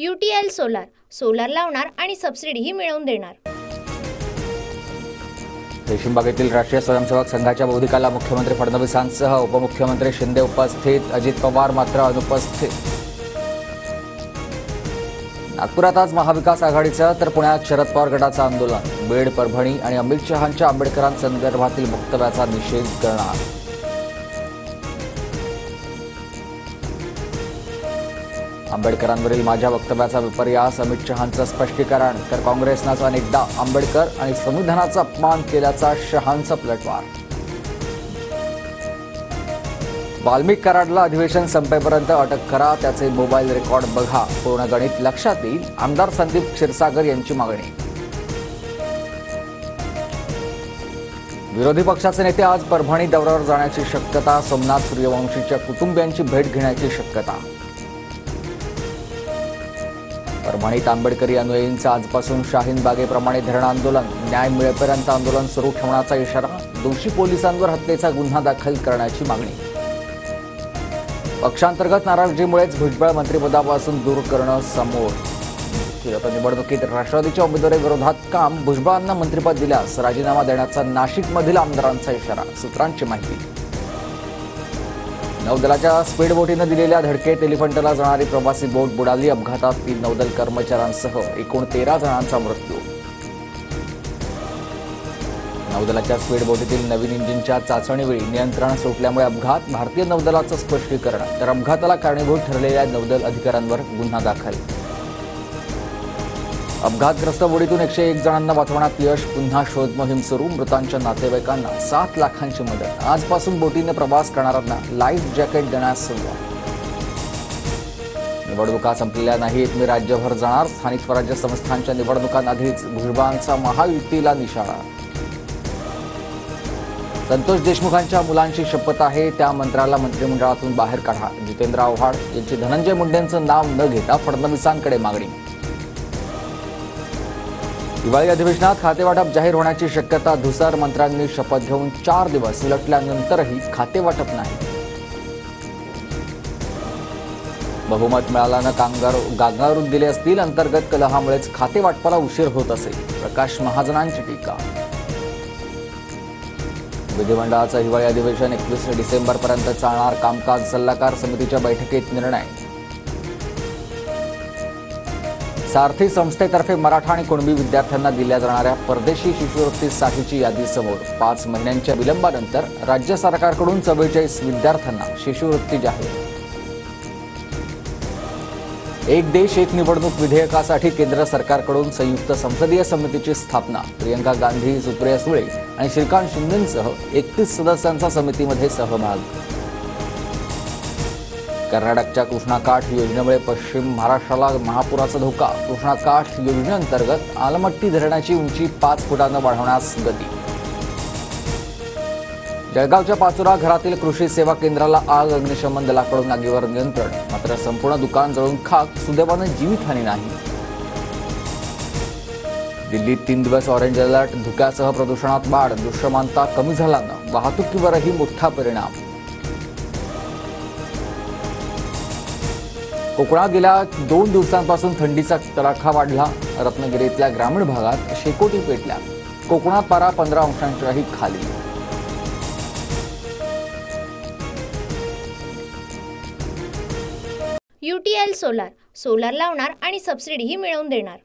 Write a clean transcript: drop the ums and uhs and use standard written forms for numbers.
UTL solar लावणार आणि सबसिडीही मिळवून देणार। रेशीमबागेतील राष्ट्रीय स्वयंसेवक संघाच्या बौद्धिकाला मुख्यमंत्री फडणवीसांसह उपमुख्यमंत्री शिंदे उपस्थित, अजित पवार मात्र अनुपस्थित। नागपुरात आज महाविकास आघाडीचं तर पुण्यात शरद पवार गटाचं आंदोलन। बीड, परभणी आणि अमित शहांच्या आंबेडकरांसंदर्भातील वक्तव्याचा निषेध करणार। आंबेडकरांवरील माझ्या वक्तव्याचा विपर्यास, अमित शहांचं स्पष्टीकरण। तर काँग्रेसनं अनेकदा आंबेडकर आणि संविधानाचा अपमान केल्याचा शहांचा पलटवार। वाल्मिक कराडला अधिवेशन संपेपर्यंत अटक करा, त्याचे मोबाईल रेकॉर्ड बघा, पूर्ण गणित लक्षात येईल, आमदार संदीप क्षीरसागर यांची मागणी। विरोधी पक्षाचे नेते आज परभणी दौऱ्यावर जाण्याची शक्यता, सोमनाथ सूर्यवंशीच्या कुटुंबियांची भेट घेण्याची शक्यता। परभणीत आंबेडकरी अनुयायींचं आजपासून शाहीन बागेप्रमाणे धरण आंदोलन, न्याय मिळेपर्यंत आंदोलन सुरू ठेवण्याचा इशारा, दोषी पोलिसांवर हत्येचा गुन्हा दाखल करण्याची मागणी। पक्षांतर्गत नाराजीमुळेच भुजबळ मंत्रिपदापासून दूर करणं समोर। निवडणुकीत राष्ट्रवादीच्या उमेदवारीविरोधात काम, भुजबळांना मंत्रिपद दिल्यास राजीनामा देण्याचा नाशिकमधील आमदारांचा इशारा, सूत्रांची माहिती। नौदलाच्या स्पीड बोटीनं दिलेल्या धडकेत एलिफंटला जाणारी प्रवासी बोट बुडाली, अपघातात 3 नौदल कर्मचाऱ्यांसह एकूण 13 जणांचा मृत्यू। नौदलाच्या स्पीड बोटीतील नवीन इंजिनच्या चाचणीवेळी नियंत्रण सुटल्यामुळे अपघात, भारतीय नौदलाचं स्पष्टीकरण। तर अपघाताला कारणीभूत ठरलेल्या नौदल अधिकाऱ्यांवर गुन्हा दाखल। अपघातग्रस्त बोटीतून 101 जणांना वाचवण्यात यश, पुन्हा शोध मोहीम सुरू, मृतांच्या नातेवाईकांना 7 लाखांची मदत। आजपासून बोटीने प्रवास करणाऱ्यांना लाईफ जॅकेट देण्यास सुरुवात। निवडणुका संपलेल्या नाहीत, मी राज्यभर जाणार, स्थानिक स्वराज्य संस्थांच्या निवडणुकांआधीच भुजबळांचा महायुतीला निशाणा। संतोष देशमुखांच्या मुलांची शपथ आहे, त्या मंत्र्याला मंत्रिमंडळातून बाहेर काढा। जितेंद्र आव्हाड यांची धनंजय मुंडेंचं नाव न घेता फडणवीसांकडे मागणी। दिवाळी अधिवेशनात खातेवाटप जाहीर होण्याची शक्यता, धुसर मंत्र्यांनी शपथ घेऊन 4 दिवस उलटल्यानंतरही खातेवाटप नाही। बहुमत मिळाल्यानं गांगारून दिले असतील, अंतर्गत कलहामुळेच खातेवाटपाला उशीर होत असेल, प्रकाश महाजनांची टीका। विधिमंडळाचं हिवाळी अधिवेशन 21 डिसेंबरपर्यंत चालणार, कामकाज सल्लागार समितीच्या बैठकीत निर्णय। सारथी संस्थेतर्फे मराठा आणि कुणबी विद्यार्थ्यांना दिल्या जाणाऱ्या परदेशी शिष्यवृत्तीसाठीची यादी समोर, 5 महिन्यांच्या विलंबानंतर राज्य सरकारकडून 44 विद्यार्थ्यांना शिष्यवृत्ती जाहीर। एक देश एक निवडणूक विधेयकासाठी केंद्र सरकारकडून संयुक्त संसदीय समितीची स्थापना, प्रियंका गांधी, सुप्रिया सुळे आणि श्रीकांत शिंदेंसह 31 सदस्यांचा समितीमध्ये सहभाग। कर्नाटकच्या कृष्णा काठ योजनेमुळे पश्चिम महाराष्ट्राला महापुराचा धोका, कृष्णा काठ योजनेअंतर्गत आलमट्टी धरणाची उंची 5 फुटांनं वाढवण्यास गती। जळगावच्या पाचोरा घरातील कृषी सेवा केंद्राला आग, अग्निशमन दलाकडून आगीवर नियंत्रण, मात्र संपूर्ण दुकान जळून खाक, सुदैवानं जीवितहानी नाही। दिल्लीत 3 दिवस ऑरेंज अलर्ट, धुक्यासह प्रदूषणात वाढ, दृश्यमानता कमी झाल्यानं वाहतुकीवरही मोठा परिणाम। कोकणात गेल्या 2 दिवसांपासून थंडीचा तडाखा वाढला, रत्नागिरीतल्या ग्रामीण भागात शेकोटी पेटल्या, कोकणात पारा 15 अंशांच्याही खाली। UTL सोलार लावणार आणि सबसिडीही मिळवून देणार।